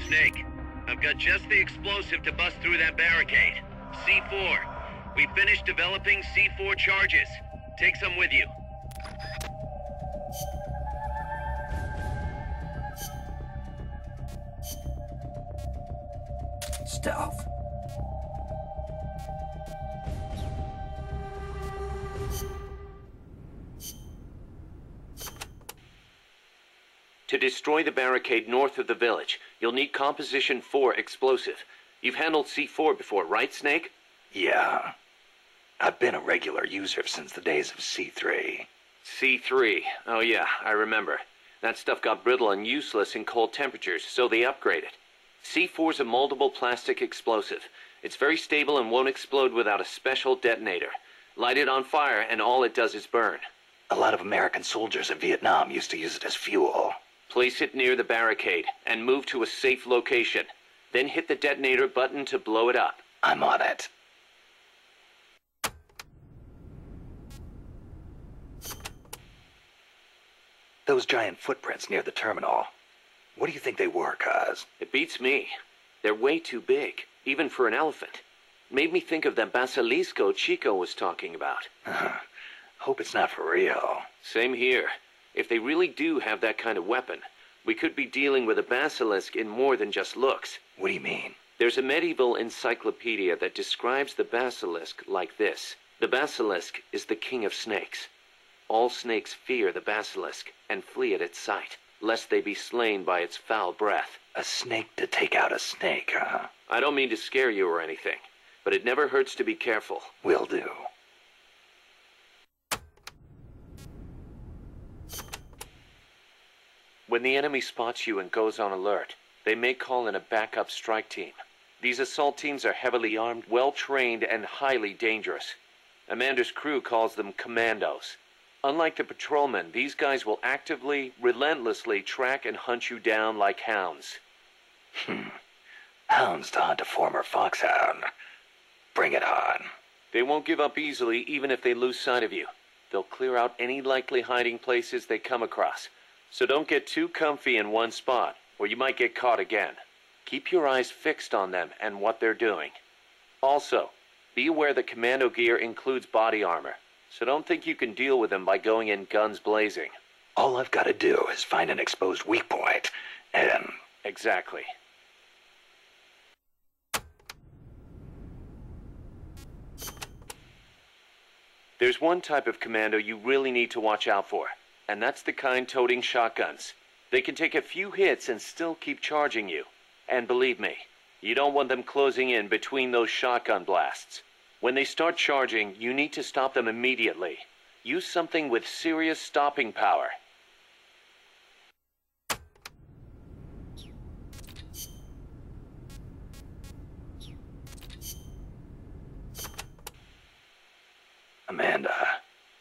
Snake, I've got just the explosive to bust through that barricade. C4. We finished developing C4 charges. Take some with you. Stealth. To destroy the barricade north of the village, you'll need Composition 4 explosive. You've handled C4 before, right, Snake? Yeah. I've been a regular user since the days of C3. C3. Oh yeah, I remember. That stuff got brittle and useless in cold temperatures, so they upgraded. C4's a moldable plastic explosive. It's very stable and won't explode without a special detonator. Light it on fire and all it does is burn. A lot of American soldiers in Vietnam used to use it as fuel. Place it near the barricade and move to a safe location. Then hit the detonator button to blow it up. I'm on it. Those giant footprints near the terminal. What do you think they were, Cuz? It beats me. They're way too big, even for an elephant. Made me think of that basilisco Chico was talking about. Hope it's not for real. Same here. If they really do have that kind of weapon, we could be dealing with a basilisk in more than just looks. What do you mean? There's a medieval encyclopedia that describes the basilisk like this. The basilisk is the king of snakes. All snakes fear the basilisk and flee at its sight, lest they be slain by its foul breath. A snake to take out a snake, huh? I don't mean to scare you or anything, but it never hurts to be careful. Will do. When the enemy spots you and goes on alert, they may call in a backup strike team. These assault teams are heavily armed, well-trained, and highly dangerous. Amanda's crew calls them commandos. Unlike the patrolmen, these guys will actively, relentlessly track and hunt you down like hounds. Hounds to hunt a former foxhound. Bring it on. They won't give up easily even if they lose sight of you. They'll clear out any likely hiding places they come across. So don't get too comfy in one spot, or you might get caught again. Keep your eyes fixed on them and what they're doing. Also, be aware that commando gear includes body armor, so don't think you can deal with them by going in guns blazing. All I've got to do is find an exposed weak point, and... Exactly. There's one type of commando you really need to watch out for, and that's the kind toting shotguns. They can take a few hits and still keep charging you. And believe me, you don't want them closing in between those shotgun blasts. When they start charging, you need to stop them immediately. Use something with serious stopping power. Amanda,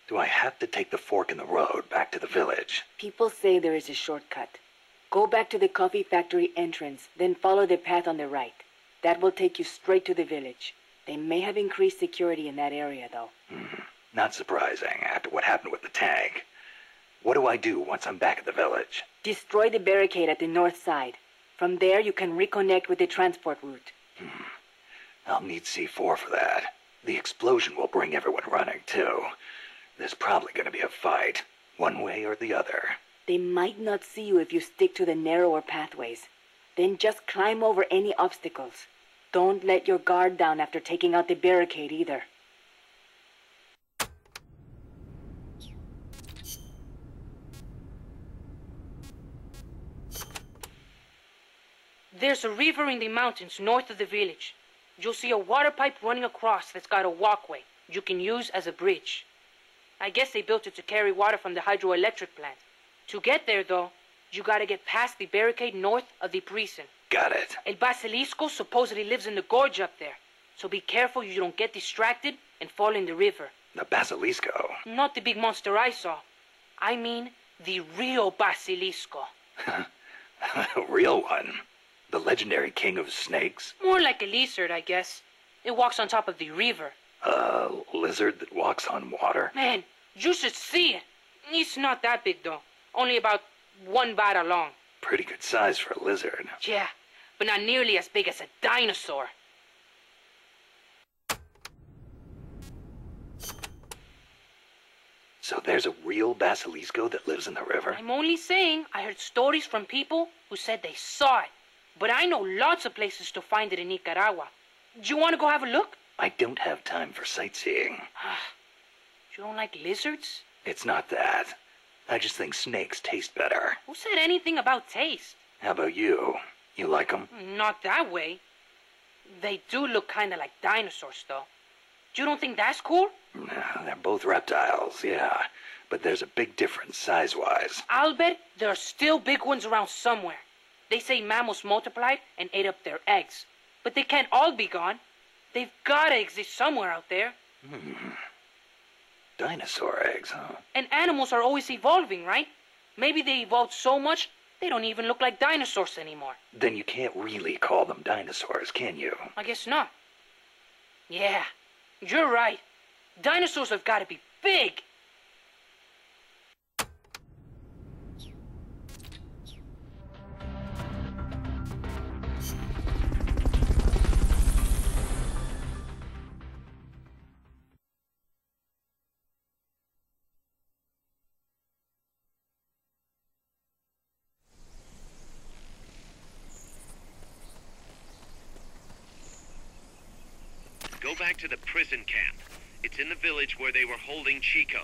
do I have to take the fork in the road back to the village? People say there is a shortcut. Go back to the coffee factory entrance, then follow the path on the right. That will take you straight to the village. They may have increased security in that area, though. Not surprising, after what happened with the tank. What do I do once I'm back at the village? Destroy the barricade at the north side. From there, you can reconnect with the transport route. I'll need C4 for that. The explosion will bring everyone running, too. There's probably going to be a fight, one way or the other. They might not see you if you stick to the narrower pathways. Then just climb over any obstacles. Don't let your guard down after taking out the barricade either. There's a river in the mountains north of the village. You'll see a water pipe running across that's got a walkway you can use as a bridge. I guess they built it to carry water from the hydroelectric plant. To get there, though, you gotta get past the barricade north of the precinct. Got it. El Basilisco supposedly lives in the gorge up there, so be careful you don't get distracted and fall in the river. The Basilisco? Not the big monster I saw. I mean the real Basilisco. A real one? The legendary king of snakes? More like a lizard, I guess. It walks on top of the river. A lizard that walks on water? Man, you should see it. It's not that big, though. Only about 1 bada long. pretty good size for a lizard. Yeah, but not nearly as big as a dinosaur. So there's a real basilisco that lives in the river? I'm only saying I heard stories from people who said they saw it. But I know lots of places to find it in Nicaragua. Do you want to go have a look? I don't have time for sightseeing. You don't like lizards? It's not that. I just think snakes taste better. Who said anything about taste? How about you? You like them? Not that way. They do look kind of like dinosaurs, though. You don't think that's cool? They're both reptiles, yeah. But there's a big difference size-wise. I'll bet there are still big ones around somewhere. They say mammals multiplied and ate up their eggs. But they can't all be gone. They've gotta exist somewhere out there. Dinosaur eggs, huh? And animals are always evolving, right? Maybe they evolved so much, they don't even look like dinosaurs anymore. Then you can't really call them dinosaurs, can you? I guess not. Yeah, you're right. Dinosaurs have gotta be big. Go back to the prison camp. It's in the village where they were holding Chico.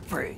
Freeze.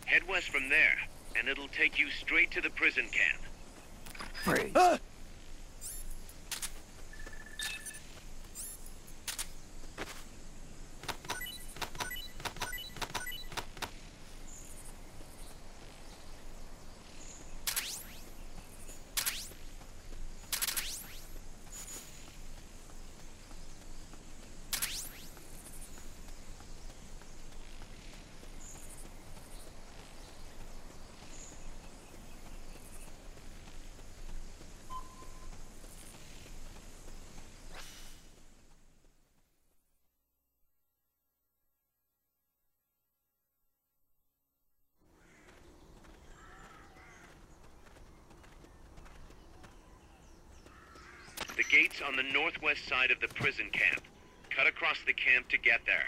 Head west from there, and it'll take you straight to the prison camp. Freeze. The gate's on the northwest side of the prison camp. Cut across the camp to get there.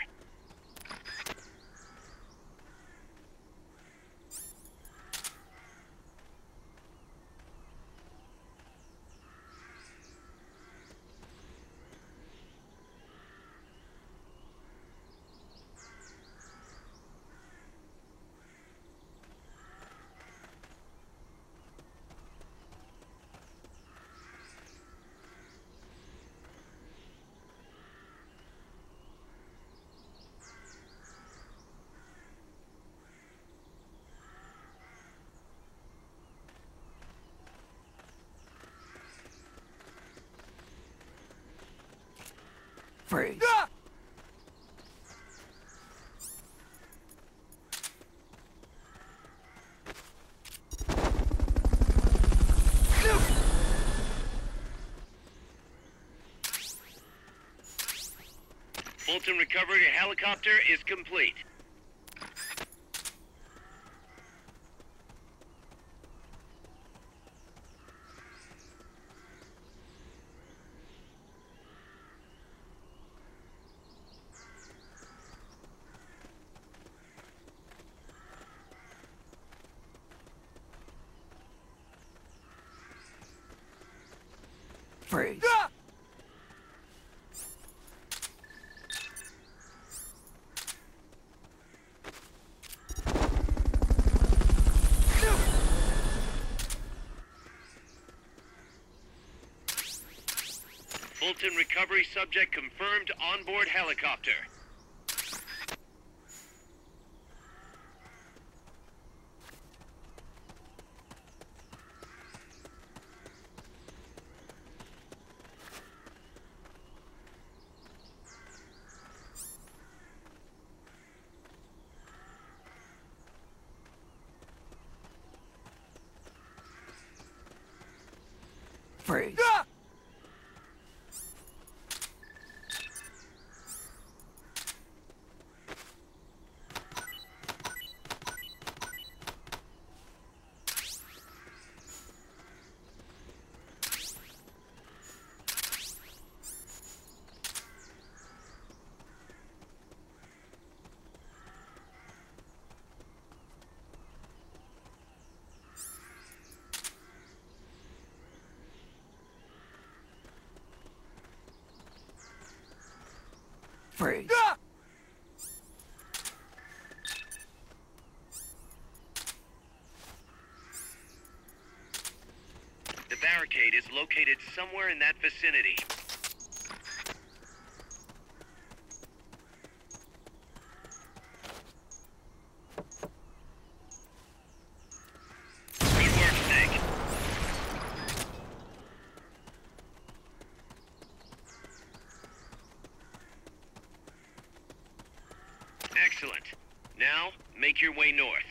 Freeze. Fulton recovery helicopter is complete. Freeze. Fulton recovery subject confirmed onboard helicopter. Freeze. Freeze. The barricade is located somewhere in that vicinity. Good work, Snake. Excellent. Now, make your way north.